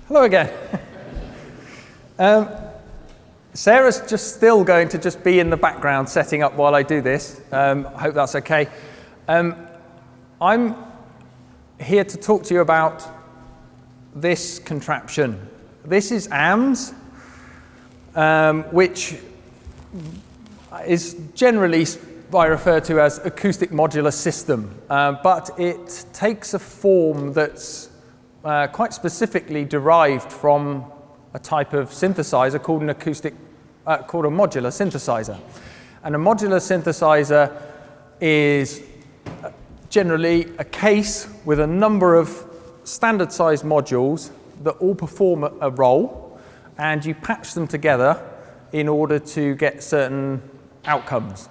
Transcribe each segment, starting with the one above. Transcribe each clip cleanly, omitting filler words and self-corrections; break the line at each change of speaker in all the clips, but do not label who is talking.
Hello again. Sarah's just still going to just be in the background setting up while I do this. I hope that's okay. I'm here to talk to you about this contraption. This is AMS, which is generally I refer to as acoustic modular system, but it takes a form that's quite specifically derived from a type of synthesizer called a modular synthesizer. And a modular synthesizer is generally a case with a number of standard sized modules that all perform a role, and you patch them together in order to get certain outcomes.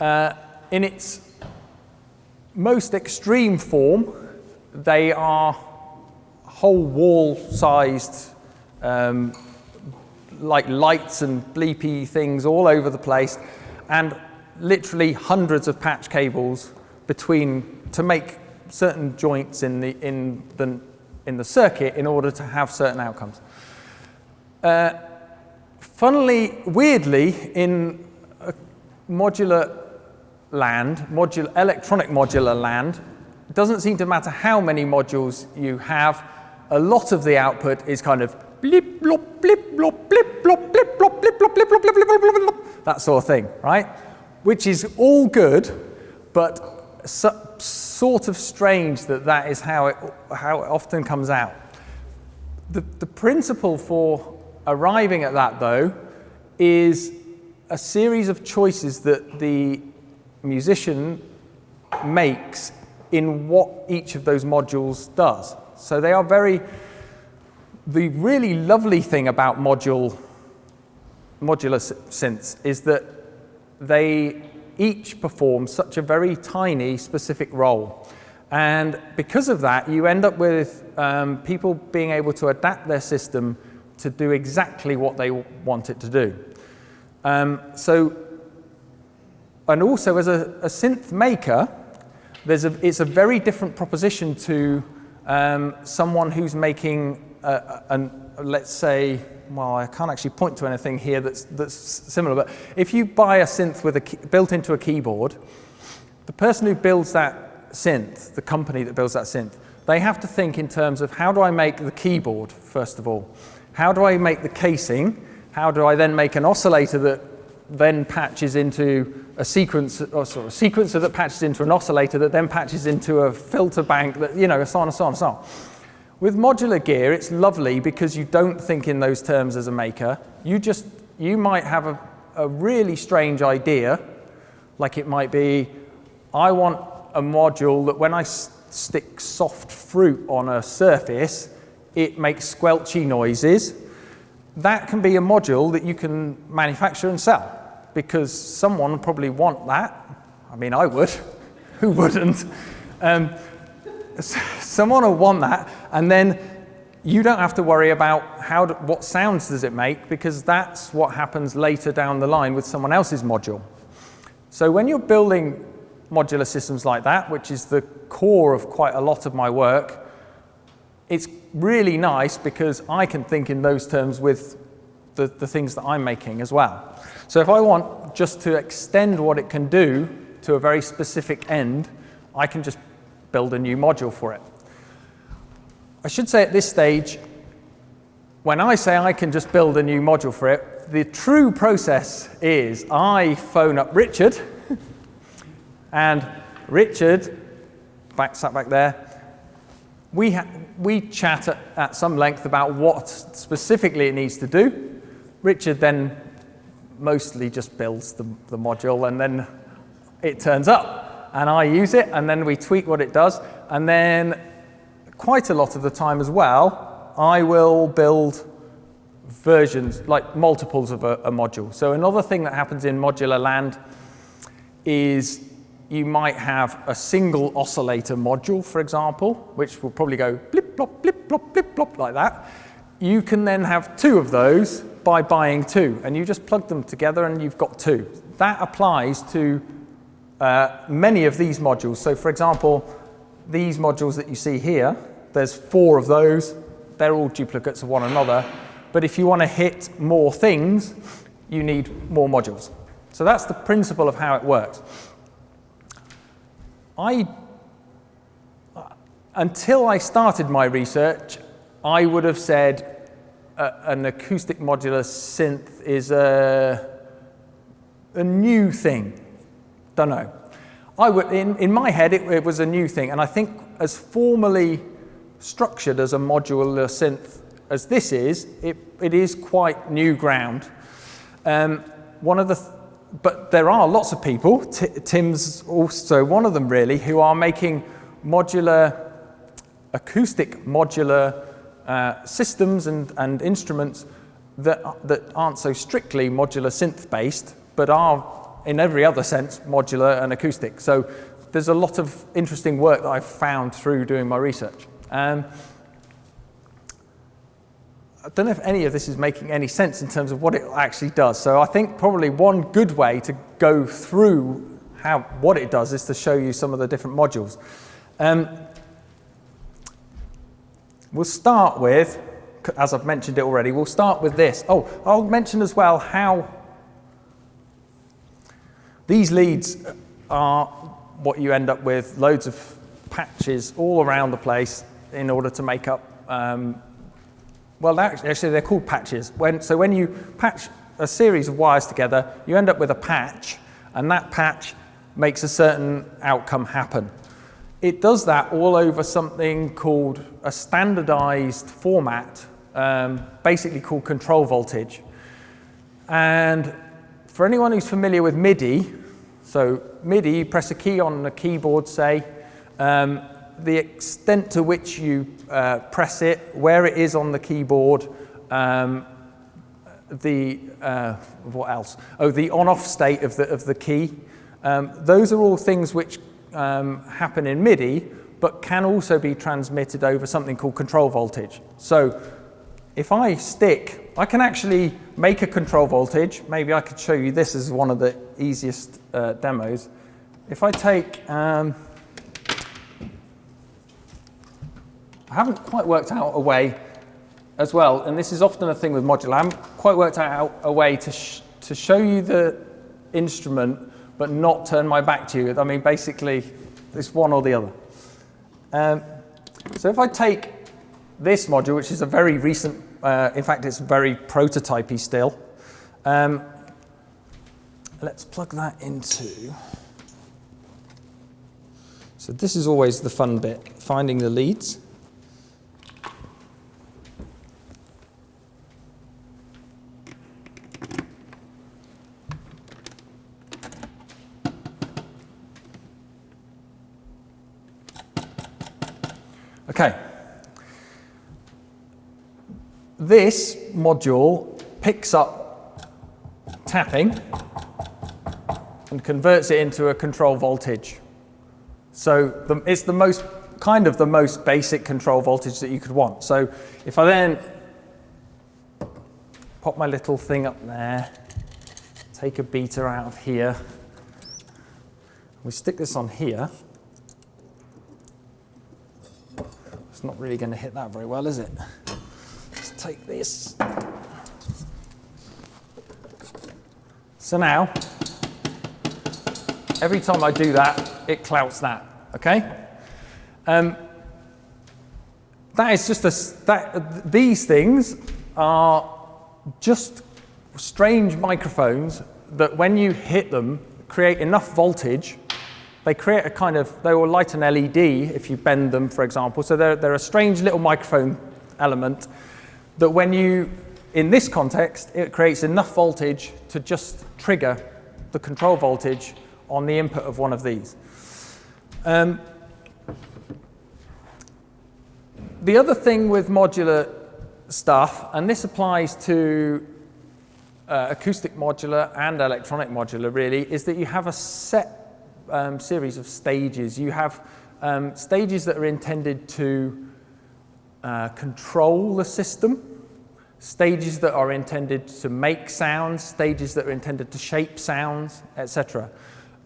In its most extreme form, they are whole wall-sized, like lights and bleepy things all over the place, and literally hundreds of patch cables to make certain joints in the circuit in order to have certain outcomes. Weirdly, in electronic modular land, it doesn't seem to matter how many modules you have. A lot of the output is kind of blip, blop, blip, blop, blip, blop, blip, blop, blip, blop, blip, blop, blip, blop, blip, blop, that sort of thing, right? Which is all good, but sort of strange that is how it often comes out. The principle for arriving at that, though, is a series of choices that the musician makes in what each of those modules does. So they are the really lovely thing about modular synths is that they each perform such a very tiny specific role. And because of that, you end up with people being able to adapt their system to do exactly what they want it to do. And also as a synth maker, it's a very different proposition to someone who's making let's say, well, I can't actually point to anything here that's similar, but if you buy a synth built into a keyboard, the person who builds that synth, the company that builds that synth, they have to think in terms of how do I make the keyboard, first of all? How do I make the casing? How do I then make an oscillator that then patches into a sequencer that patches into an oscillator that then patches into a filter bank that, so on and so on and so on. With modular gear, it's lovely because you don't think in those terms as a maker. You might have a really strange idea, like it might be, I want a module that when I stick soft fruit on a surface, it makes squelchy noises. That can be a module that you can manufacture and sell, because someone would probably want that. I mean, I would. Who wouldn't? Someone will want that, and then you don't have to worry about what sounds does it make, because that's what happens later down the line with someone else's module. So when you're building modular systems like that, which is the core of quite a lot of my work, it's really nice because I can think in those terms with the things that I'm making as well. So if I want just to extend what it can do to a very specific end, I can just build a new module for it. I should say at this stage, when I say I can just build a new module for it, the true process is I phone up Richard, and Richard, sat back there, we chat at some length about what specifically it needs to do. Richard then mostly just builds the module, and then it turns up. And I use it, and then we tweak what it does. And then quite a lot of the time as well, I will build versions, like multiples of a module. So another thing that happens in modular land is you might have a single oscillator module, for example, which will probably go blip, blop, blip, blop, blip, blop, like that. You can then have two of those by buying two, and you just plug them together and you've got two. That applies to many of these modules. So for example, these modules that you see here, there's 4 of those they're all duplicates of one another. But if you want to hit more things, you need more modules. So that's the principle of how it works. Until I started my research, I would have said an acoustic modular synth is a new thing. Don't know. In my head, it was a new thing, and I think as formally structured as a modular synth as this is, it is quite new ground. But there are lots of people, Tim's also one of them really, who are making acoustic modular systems and instruments that aren't so strictly modular synth based, but are in every other sense modular and acoustic. So there's a lot of interesting work that I've found through doing my research. I don't know if any of this is making any sense in terms of what it actually does. So I think probably one good way to go through what it does is to show you some of the different modules. We'll start with, as I've mentioned it already, we'll start with this. Oh, I'll mention as well how these leads are what you end up with, loads of patches all around the place in order to make up, well, actually they're called patches. So when you patch a series of wires together, you end up with a patch, and that patch makes a certain outcome happen. It does that all over something called a standardized format, basically called control voltage. And for anyone who's familiar with MIDI, so MIDI, you press a key on the keyboard, say, the extent to which you press it, where it is on the keyboard, what else? Oh, the on-off state of the key. Those are all things which happen in MIDI, but can also be transmitted over something called control voltage. So if I can actually make a control voltage. Maybe I could show you this as one of the easiest demos. If I take, I haven't quite worked out a way as well, and this is often a thing with modular, I haven't quite worked out a way to show you the instrument but not turn my back to you. I mean, basically, it's one or the other. So if I take this module, which is a very recent, in fact, it's very prototypey still. Let's plug that into. So this is always the fun bit, finding the leads. Okay, this module picks up tapping and converts it into a control voltage. So it's the most basic control voltage that you could want. So if I then pop my little thing up there, take a beater out of here, we stick this on here. It's not really going to hit that very well, is it? Let's take this. So now, every time I do that, it clouts that, okay? That is just these things are just strange microphones that when you hit them, create enough voltage. They create they will light an LED if you bend them, for example. So they're a strange little microphone element that in this context, it creates enough voltage to just trigger the control voltage on the input of one of these. The other thing with modular stuff, and this applies to acoustic modular and electronic modular really, is that you have a set series of stages. You have stages that are intended to control the system, stages that are intended to make sounds, stages that are intended to shape sounds, etc.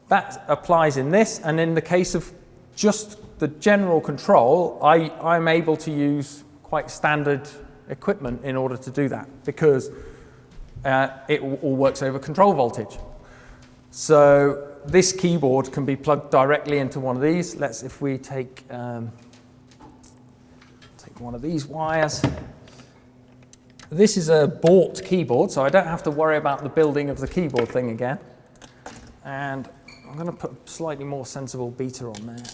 That applies in this, and in the case of just the general control, I'm able to use quite standard equipment in order to do that, because it all works over control voltage. So this keyboard can be plugged directly into one of these. If we take one of these wires. This is a bought keyboard, so I don't have to worry about the building of the keyboard thing again. And I'm going to put a slightly more sensible beater on there.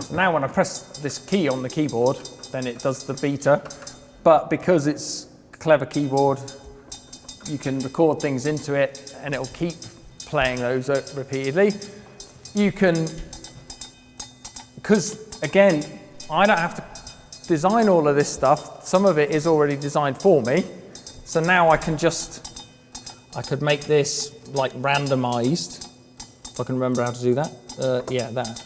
So now when I press this key on the keyboard, then it does the beater. But because it's a clever keyboard, you can record things into it and it'll keep playing those repeatedly. You can, because again, I don't have to design all of this stuff. Some of it is already designed for me. So now I could make this like randomized, if I can remember how to do that. Yeah, that.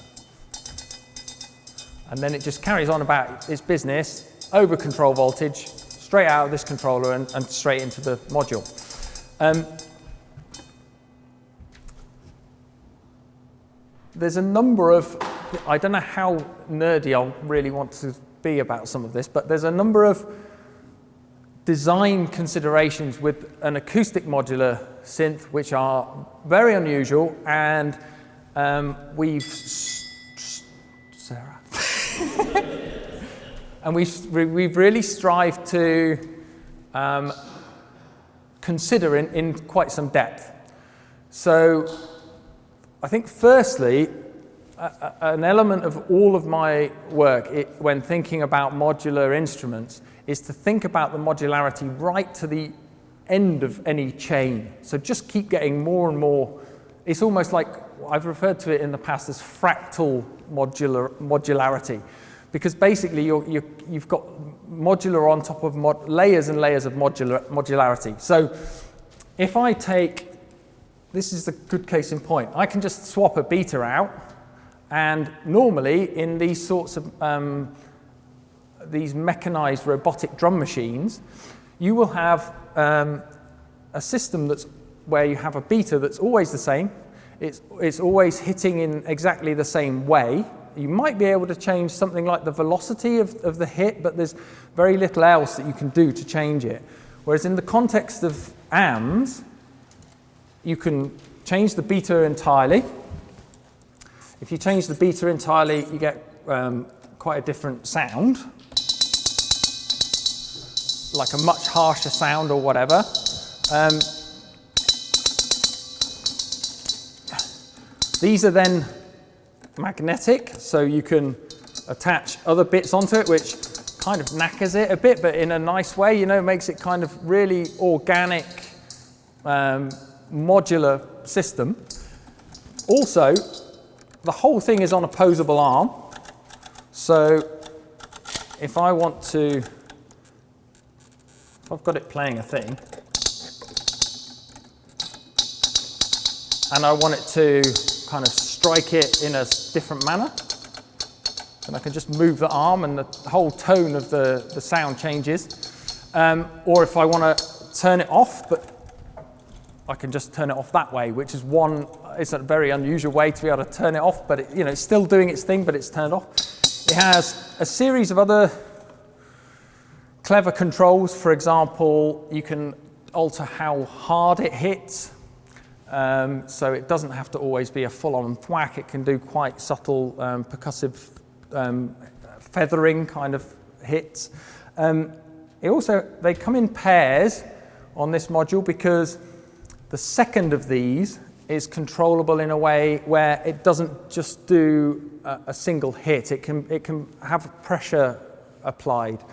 And then it just carries on about its business over control voltage, straight out of this controller and straight into the module. There's a number of, I don't know how nerdy I'll really want to be about some of this, but there's a number of design considerations with an acoustic modular synth which are very unusual, and Sarah. And we've really strived to consider in quite some depth. So I think firstly, an element of all of my work when thinking about modular instruments is to think about the modularity right to the end of any chain. So just keep getting more and more. It's almost like, I've referred to it in the past as fractal modularity, because basically you've got modular on top of layers and layers of modularity. So if I take, this is the good case in point, I can just swap a beater out, and normally in these sorts of these mechanized robotic drum machines, you will have a system where you have a beater that's always the same. It's always hitting in exactly the same way. You might be able to change something like the velocity of the hit, but there's very little else that you can do to change it. Whereas in the context of AMs, you can change the beater entirely. If you change the beater entirely, you get quite a different sound, like a much harsher sound or whatever. These are then magnetic, so you can attach other bits onto it, which kind of knackers it a bit, but in a nice way, makes it kind of really organic, modular system. Also, the whole thing is on a posable arm, so if I've got it playing a thing, and I want it to kind of strike it in a different manner, and I can just move the arm and the whole tone of the sound changes. Or if I want to turn it off, but I can just turn it off that way, which is it's a very unusual way to be able to turn it off, but it's still doing its thing, but it's turned off. It has a series of other clever controls. For example, you can alter how hard it hits. So it doesn't have to always be a full-on thwack. It can do quite subtle percussive feathering kind of hits. They come in pairs on this module because the second of these is controllable in a way where it doesn't just do a single hit. It can have pressure applied,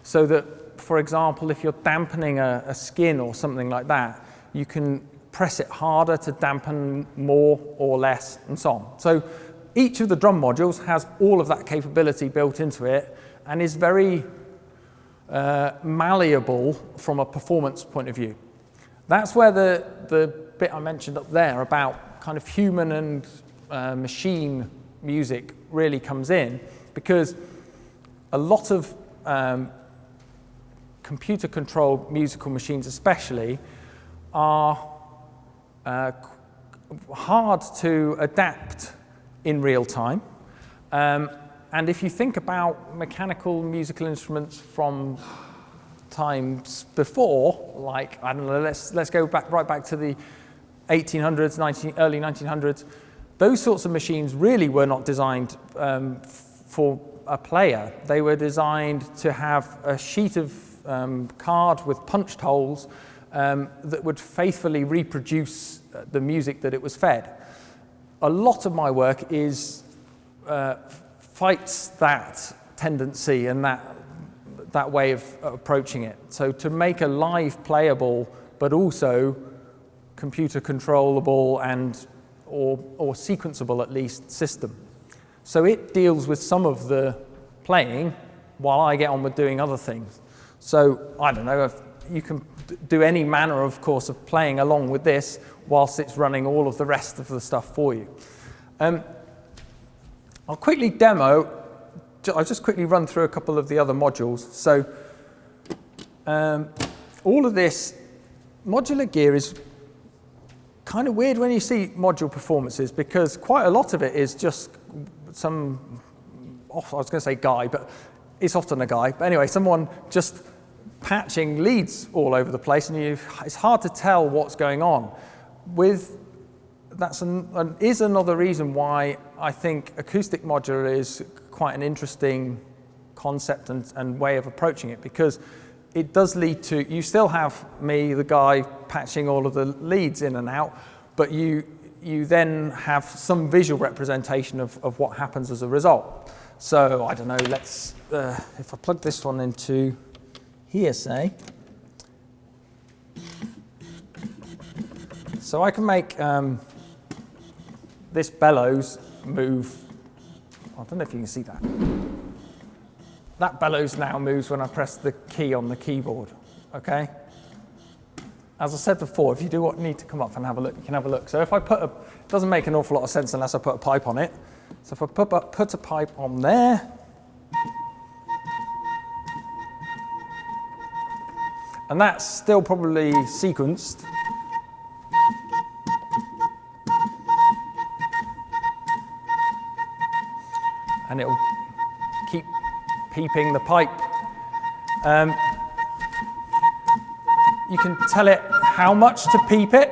so that, for example, if you're dampening a skin or something like that, you can press it harder to dampen more or less, and so on. So each of the drum modules has all of that capability built into it and is very malleable from a performance point of view. That's where the bit I mentioned up there about kind of human and machine music really comes in, because a lot of computer-controlled musical machines especially are hard to adapt in real time. And if you think about mechanical musical instruments from times before, like, I don't know, let's go right back to the 1800s, early 1900s, those sorts of machines really were not designed for a player. They were designed to have a sheet of card with punched holes that would faithfully reproduce the music that it was fed. A lot of my work fights that tendency and that way of approaching it. So to make a live playable, but also computer controllable and or sequenceable at least system. So it deals with some of the playing while I get on with doing other things. So I don't know, if you can do any manner, of course, of playing along with this whilst it's running all of the rest of the stuff for you. I'll quickly demo, I'll just quickly run through a couple of the other modules. So all of this modular gear is kind of weird when you see module performances, because quite a lot of it is just I was going to say guy, but it's often a guy. But anyway, someone just patching leads all over the place, and it's hard to tell what's going on. That's is another reason why I think acoustic modular is quite an interesting concept and way of approaching it, because it does lead to, you still have me, the guy, patching all of the leads in and out, but you then have some visual representation of what happens as a result. So I don't know, let's, if I plug this one into here, say, so I can make this bellows move. I don't know if you can see that. That bellows now moves when I press the key on the keyboard, okay? As I said before, if you do need to come up and have a look, you can have a look. So if I it doesn't make an awful lot of sense unless I put a pipe on it. So if I put a pipe on there, and that's still probably sequenced. And it'll keep peeping the pipe. You can tell it how much to peep it.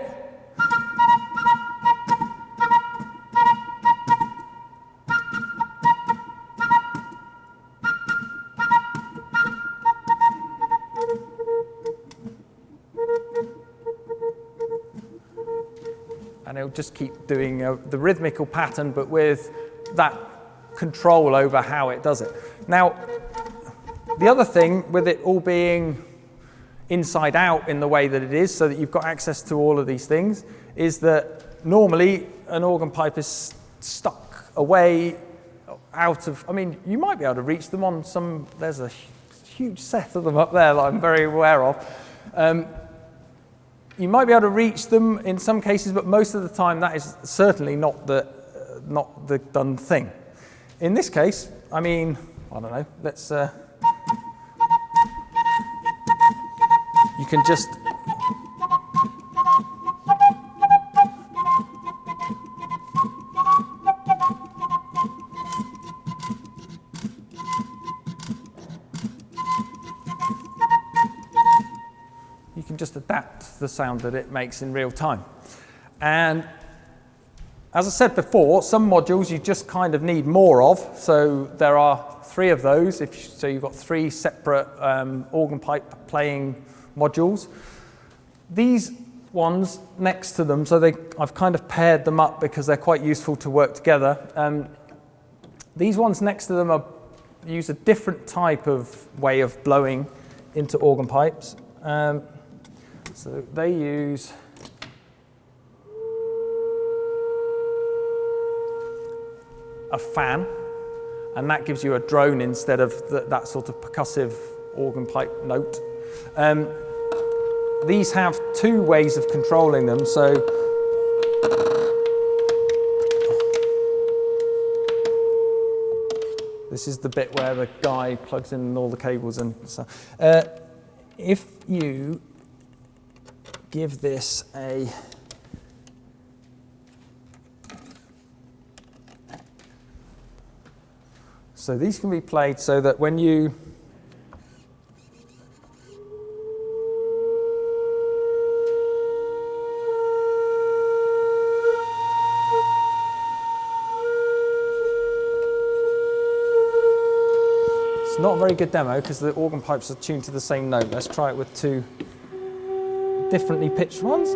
And it'll just keep doing the rhythmical pattern, but with that control over how it does it. Now, the other thing with it all being inside out in the way that it is, so that you've got access to all of these things, is that normally an organ pipe is stuck away out of, I mean, you might be able to reach them on some, there's a huge set of them up there that I'm very aware of. You might be able to reach them in some cases, but most of the time that is certainly not the done thing. In this case, I mean, I don't know, let's, you can just, adapt the sound that it makes in real time. And as I said before, some modules you just kind of need more of. So there are 3 of those. So you've got 3 separate organ pipe playing modules. These ones next to them, so I've kind of paired them up because they're quite useful to work together. These ones next to them use a different type of way of blowing into organ pipes. So they use a fan, and that gives you a drone instead of that sort of percussive organ pipe note. These have 2 ways of controlling them. So this is the bit where the guy plugs in all the cables and stuff. If you give this a So these can be played so that when you it's not a very good demo because the organ pipes are tuned to the same note. Let's try it with two differently pitched ones.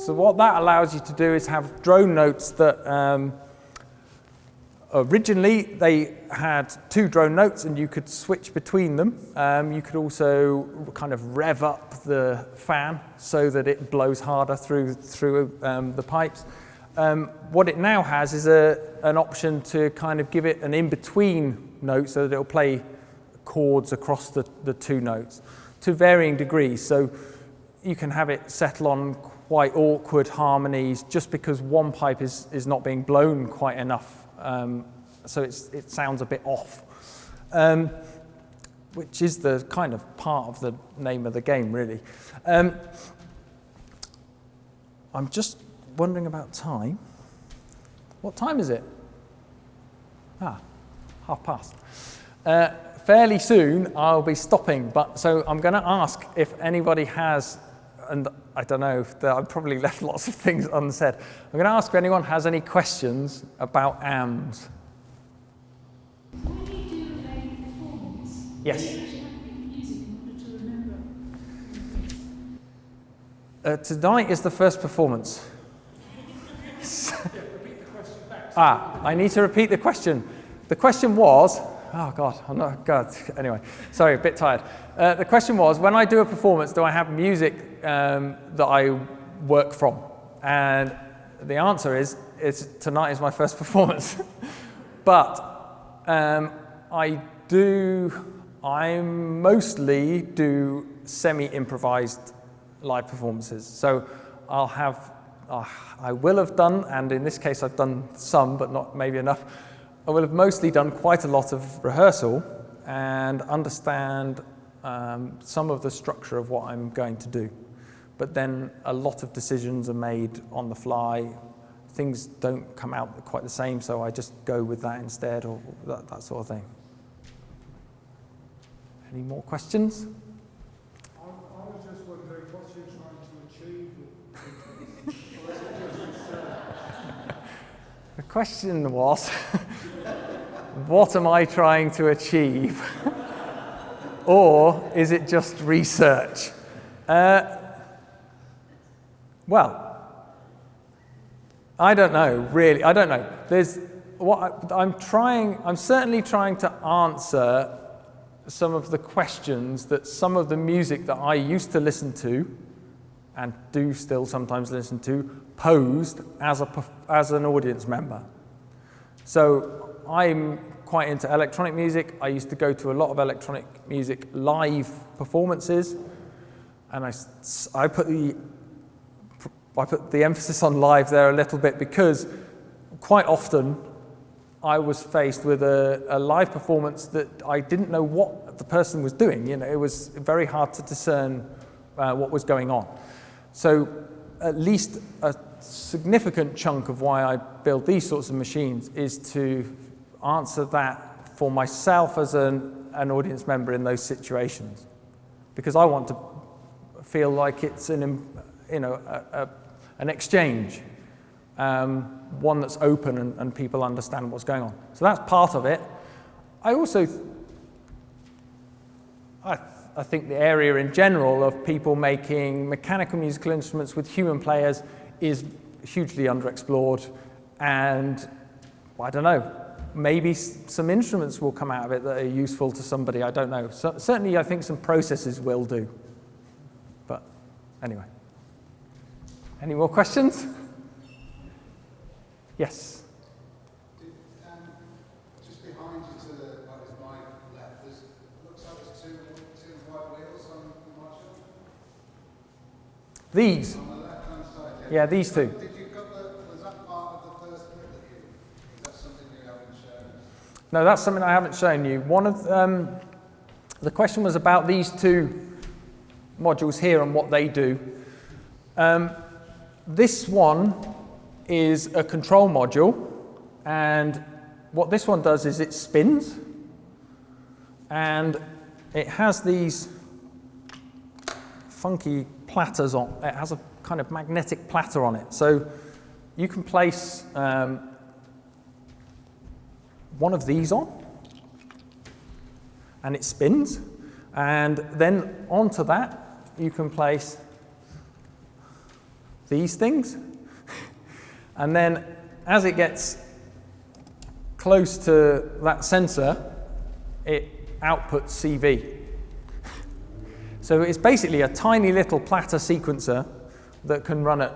So what that allows you to do is have drone notes that originally they had two drone notes and you could switch between them. You could also kind of rev up the fan so that it blows harder through the pipes. What it now has is an option to kind of give it an in-between note so that it'll play chords across the two notes to varying degrees. So you can have it settle on quite awkward harmonies just because one pipe is not being blown quite enough. So it sounds a bit off, which is the kind of part of the name of the game, really. I'm just wondering about time. What time is it? past. Fairly soon I'll be stopping, so I'm going to ask if anybody has, and I don't know, I've probably left lots of things unsaid. I'm going to ask if anyone has any questions about AMS.
When you do a performance,
Yes.
do you actually have to pick music in order to remember?
Tonight is the first performance.
Repeat the question back.
I need to repeat the question. The question was, oh God, I'm not, God, anyway, sorry, a bit tired. The question was, when I do a performance, do I have music that I work from? And the answer is tonight is my first performance. But I mostly do semi-improvised live performances. So I will have done, and in this case I've done some, but not maybe enough. I will have mostly done quite a lot of rehearsal and understand some of the structure of what I'm going to do. But then a lot of decisions are made on the fly. Things don't come out quite the same, so I just go with that instead, or that sort of thing. Any more questions?
I was just wondering what you're trying to achieve.
The question was, what am I trying to achieve? Or is it just research? Well, I don't know, really. I don't know. I'm certainly trying to answer some of the questions that some of the music that I used to listen to, and do still sometimes listen to, posed as an audience member. So I'm quite into electronic music. I used to go to a lot of electronic music live performances, and I put the emphasis on live there a little bit because quite often I was faced with a live performance that I didn't know what the person was doing. You know, it was very hard to discern what was going on. So at least a significant chunk of why I build these sorts of machines is to answer that for myself as an audience member in those situations, because I want to feel like it's an exchange, one that's open and people understand what's going on. So that's part of it. I also, I think the area in general of people making mechanical musical instruments with human players is hugely underexplored, and I don't know, maybe some instruments will come out of it that are useful to somebody, I don't know. So, certainly I think some processes will do. But anyway. Any more questions? Yes.
Did AMS
These.
On the left-hand side,
Yeah, these two.
Did you cover, was that part of the first bit that you, is that something you haven't shown us?
No, that's something I haven't shown you. One of the question was about these two modules here and what they do. This one is a control module, and what this one does is it spins, and it has these funky platters on. It has a kind of magnetic platter on it. So you can place one of these on, and it spins, and then onto that you can place these things, and then as it gets close to that sensor, it outputs CV. So it's basically a tiny little platter sequencer that can run at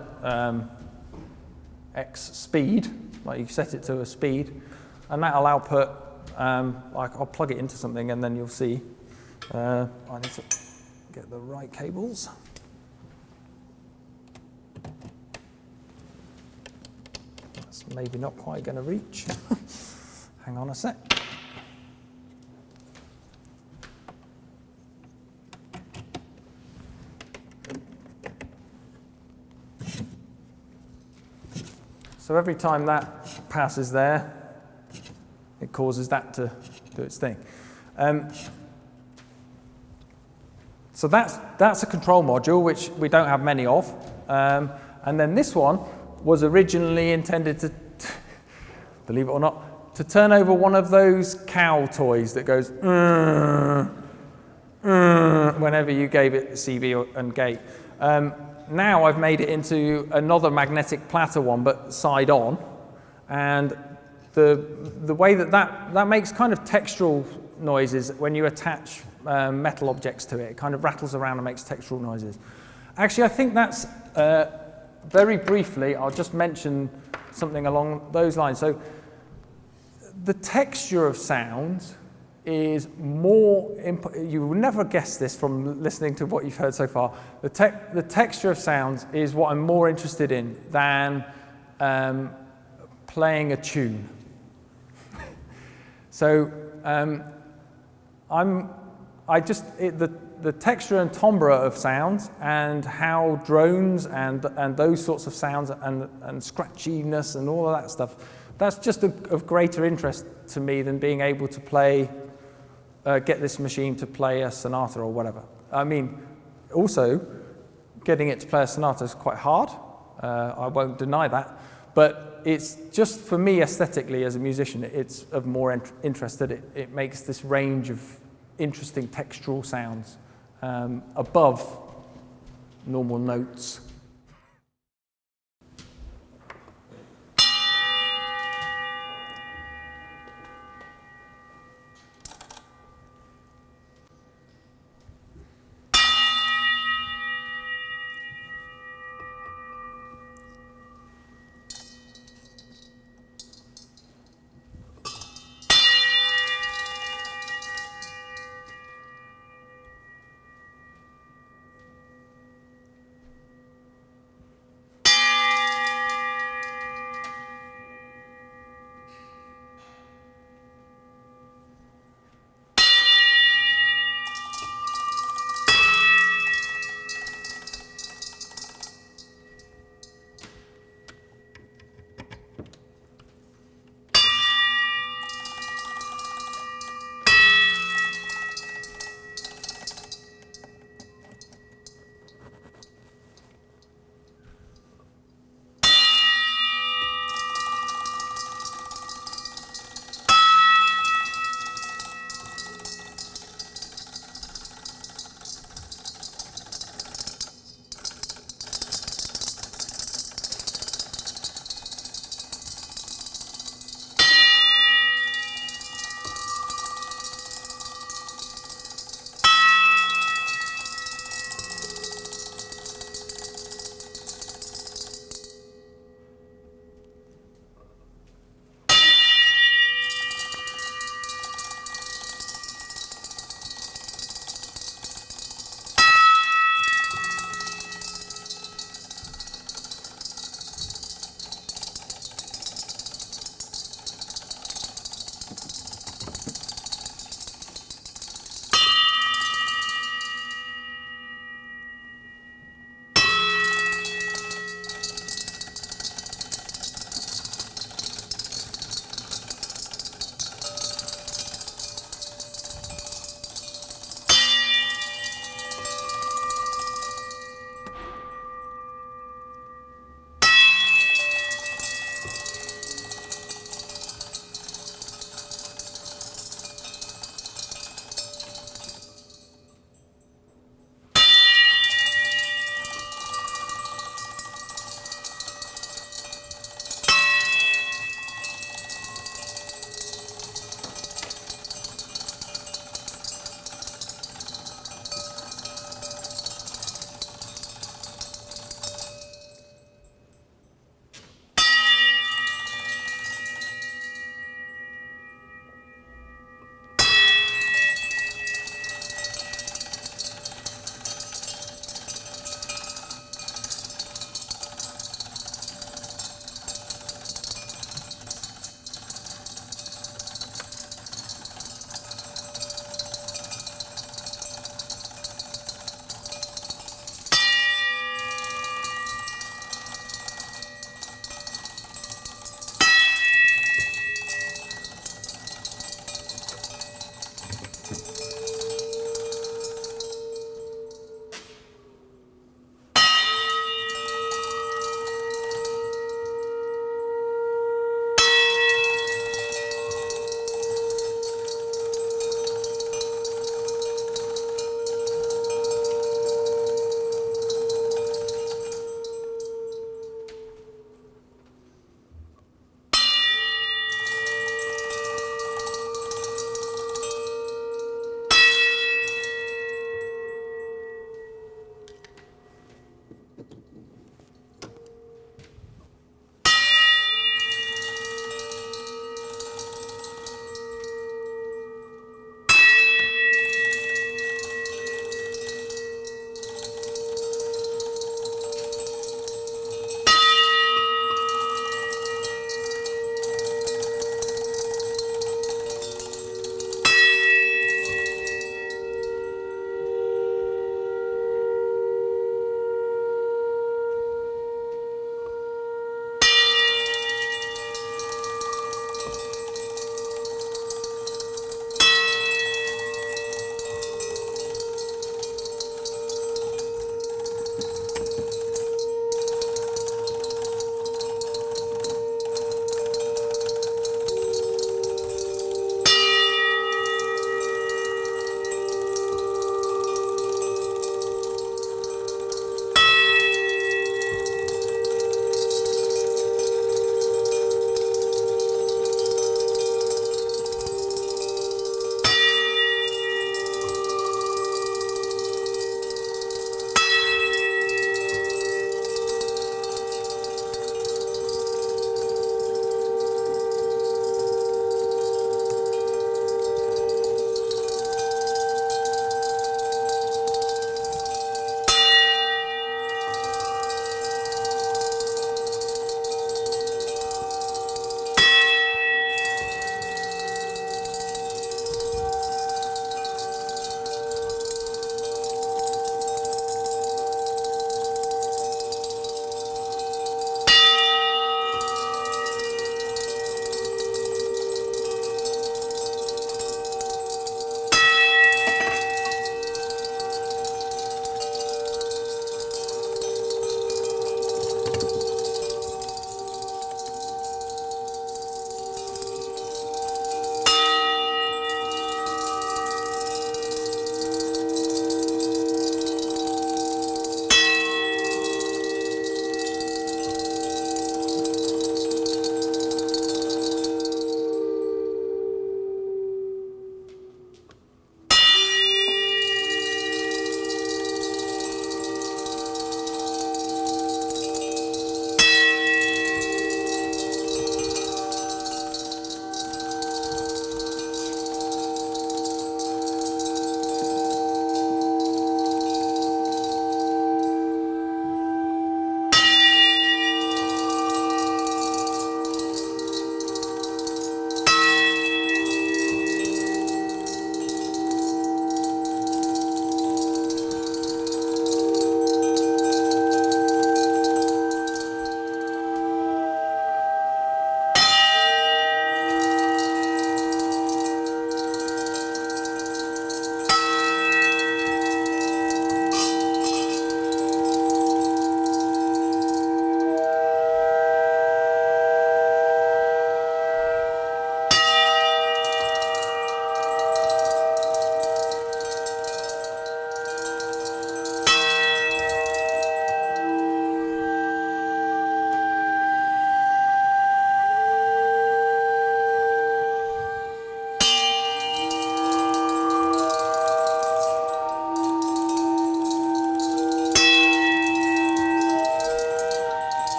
X speed, like you set it to a speed, and that'll output, like I'll plug it into something and then you'll see. I need to get the right cables. That's maybe not quite going to reach. Hang on a sec. So every time that passes there, it causes that to do its thing. So that's a control module, which we don't have many of. And then this one was originally intended to, believe it or not, to turn over one of those cow toys that goes whenever you gave it CV and gate. Now I've made it into another magnetic platter one, but side on, and the way that makes kind of textural noises when you attach metal objects to it. It kind of rattles around and makes textural noises. Actually, I think that's very briefly. I'll just mention something along those lines. So the texture of sound is more, you will never guess this from listening to what you've heard so far. The texture of sounds is what I'm more interested in than playing a tune. So the texture and timbre of sounds and how drones and those sorts of sounds and scratchiness and all of that stuff, that's just of greater interest to me than being able to play, get this machine to play a sonata or whatever. I mean, also, getting it to play a sonata is quite hard. I won't deny that. But it's just, for me, aesthetically, as a musician, it's of more interest that it makes this range of interesting textural sounds above normal notes.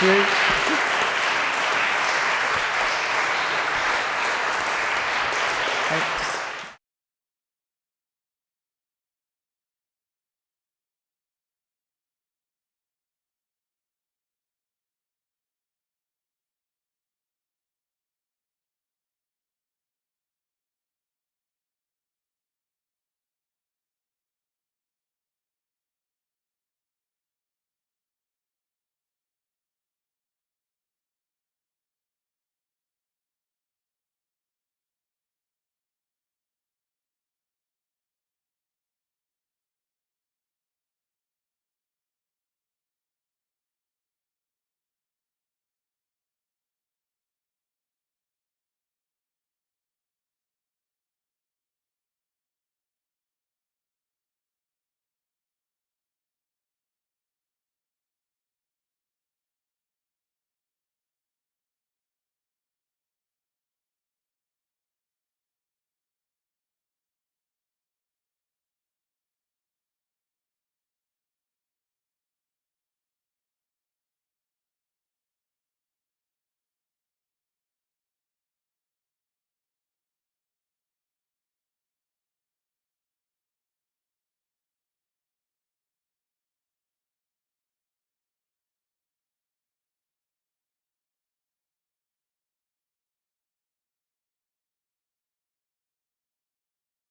Thank you.